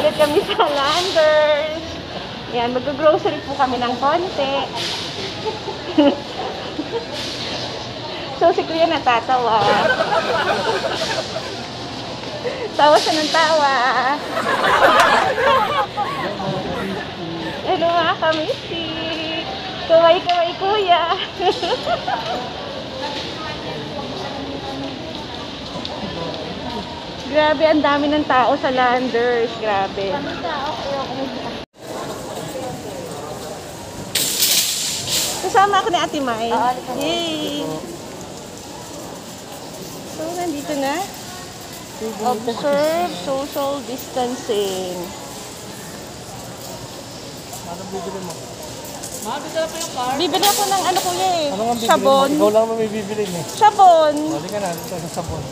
ulit kami sa Landers. Yan, mag-grocery po kami ng konti. So, si Kuya natatawa. Tawa siya ng tawa. Hello mga kamistik. Kaway-kaway Kuya. Grabe, ang dami ng tao sa Landers. Grabe. Kasama ako ni Ate Mai. Yay! So, nandito na. Observe social distancing. Anong bibili mo? Bibili ako ng ano Kuya eh. Ano nga bibili Sabon. mo? Ikaw lang may bibili eh. Sabon. Balik ka na, dito sa sabon.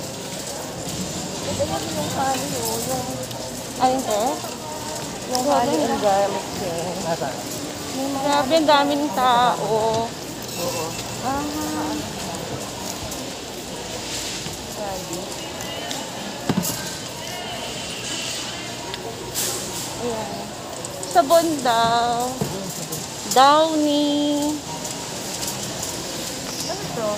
Ayun te? Yung honey and garlic eh. Nasa? Grabe, ang dami ng tao. Oo. Ayan. Sabon daw. Downy. Ano to?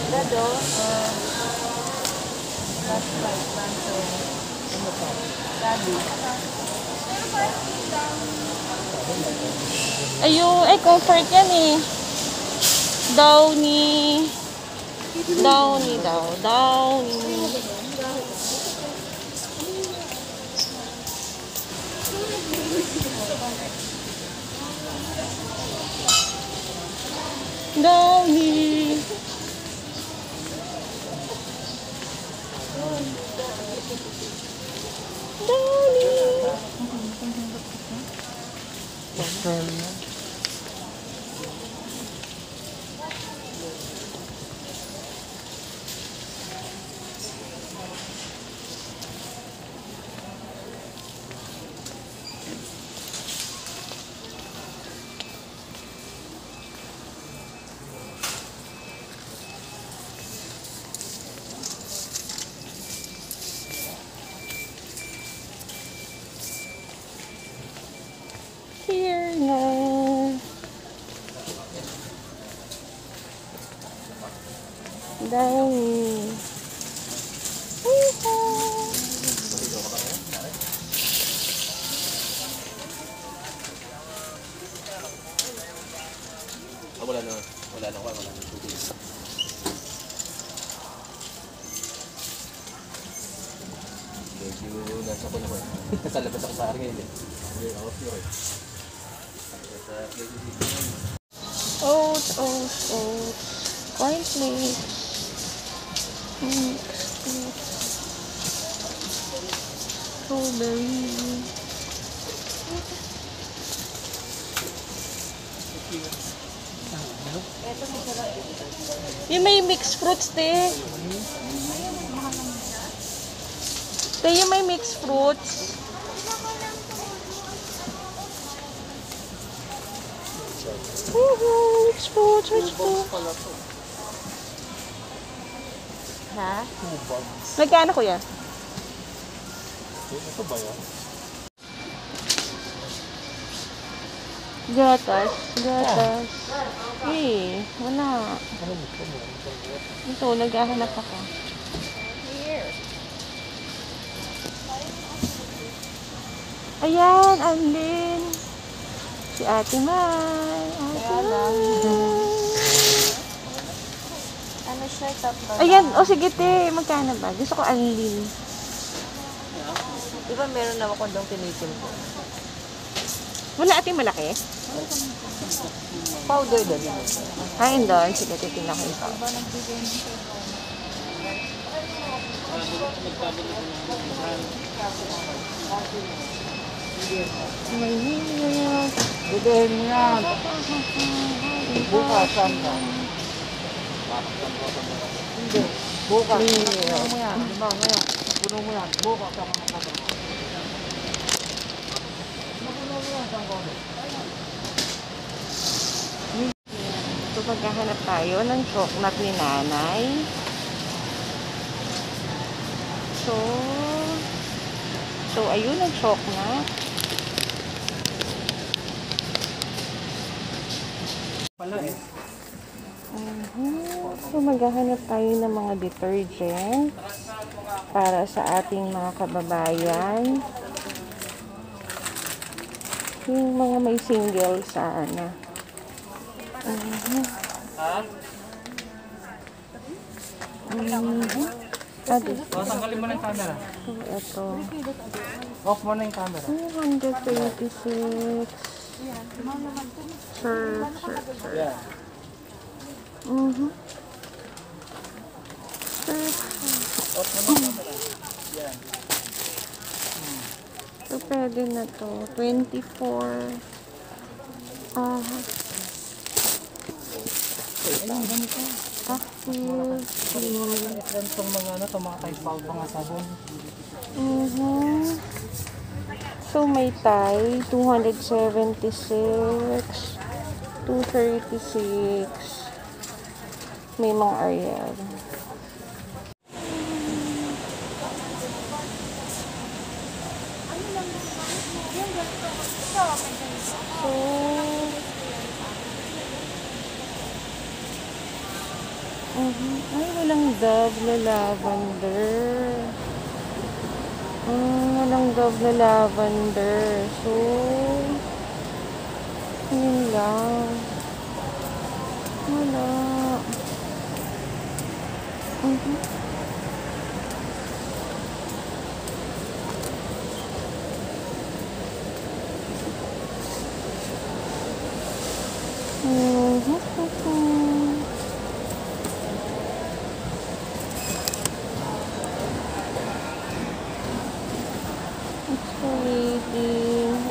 Dado? Last fight lang to. Ano to? Dado. Ayun, ay comfort yan eh. Downy. Downy daw. Downy. Downy. Here na. Downy. Wala na tubig. Medyo nasa ko naman. Sa labas ako sa akin eh. Oats, oats, oats. Cornflakes. Mix. Strawberry. Yung may mixed fruits, te. Te, yung may mixed fruits. Which fruits, which fruits? Ha? Magkano Kuya? Ito ba yan? Gatas. Gatas. Eh, wala. Ito, naghahanap ako. Ayan, Anlin. Si Ate Mai. Ano siya, tatlo? Ayan, o sige te, magkano ba? Gusto ko Anlin. Di ba meron naman ko doon tinitin ko? Wala ating malaki? Powder doon. Ayun doon, sige, titignan ko ito. May milk. Budahin mo yan. Bukas saan ka? Hindi. Bukas. Puno mo yan. Diba ngayon? Puno mo yan. Bukas ka mga kapatid. Puno mo yan. Saan ka? So, maghahanap tayo ng chocolate ni Nanay. So, ayun, nag-shock na. Pala eh. So, maghahanap tayo ng mga detergent para sa ating mga kababayan. Yung mga may single sana. Tanggalin mo na yung camera. Ito. Off mo na yung camera. 226. Sir. Yeah. Off mo na yung camera. Yan. So, pwede na to. 24. Active. Yan itong mga ano, itong mga type bawal mga sabon. So, may Thai, 276, 236, may mga Ariel. So, ay, walang Dove na lavender. Walang Dove na lavender. So, yun lang. Wala.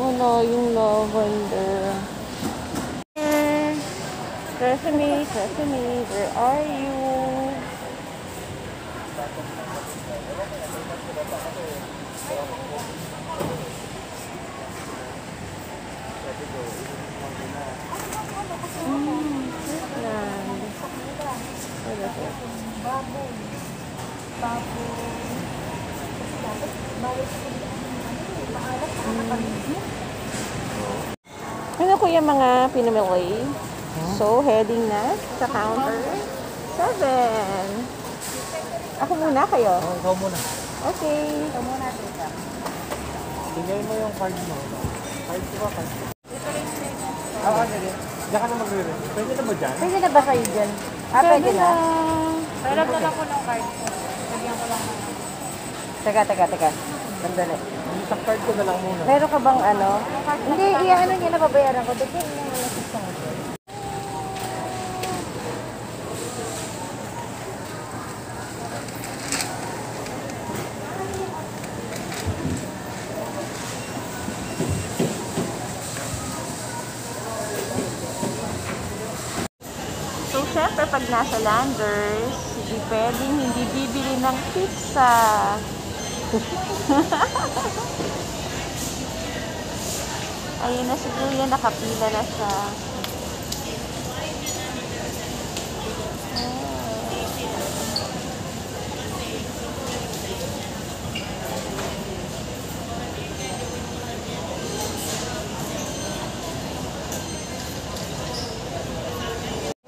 Wala yung lavender. Sesame, where are you? Ano kuya mga pinamili? So, heading na sa counter 7. Ako muna kayo. Oh, ikaw muna. Okay. Tingnan mo yung card mo. Card ko ba? Card ko. Oo, sige. Diyan ka na magre-rent. Pwede na ba dyan? Pwede na ba kayo dyan? Pwede na. Sarap na lang ko ng card ko. Lagyan ko lang. Teka. Sandali. Sa card ko na lang muna. Meron ka bang ano? Hindi, ano niya nababayaran ko. Dito yung mga system. So, syempre, pag nasa Landers, hindi pwedeng hindi bibili ng pizza. Ayun na si Kuya, nakapila na siya.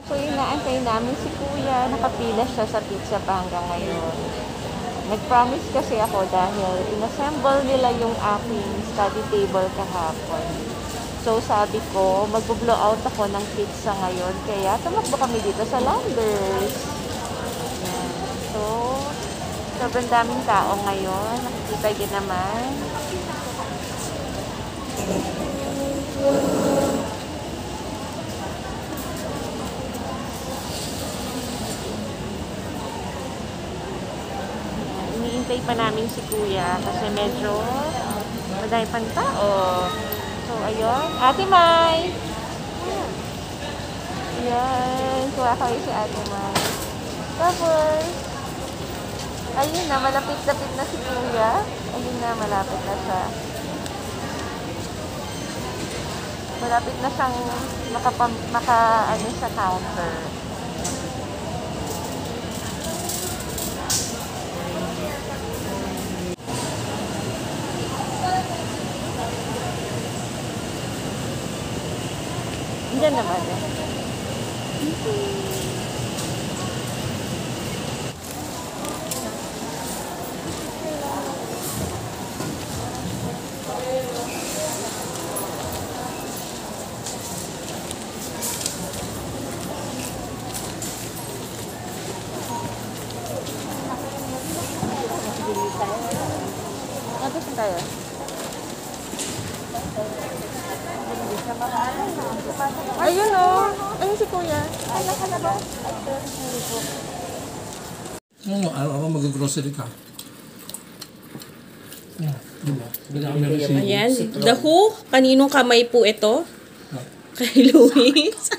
So, inaantay namin si Kuya. Nakapila siya sa pizza pa hanggang ngayon. Nag-promise kasi ako dahil inassemble nila yung aking study table kahapon. So, sabi ko, mag-blow out ako ng pizza ngayon. Kaya, tumakbo kami dito sa Landers. Ayan. So, sobrang daming tao ngayon. Nakikita yun naman. Iniintay pa namin si Kuya kasi medyo madami pang tao. So, ayun. Ate Mai! Ayan. Kuha kayo si Ate Mai. Tapos, ayun na. Malapit-lapit na si Kuya. Ayun na. Malapit na siya. Malapit na siyang maka sa counter. Ilan naman eh? Tapos na tayo. Ayun o. Ayun si kuya. Oo, araw-araw mag-grocery ka. Diba? Bigyan kami Ayan. The Who? Kaninong kamay po ito? Kay Luis.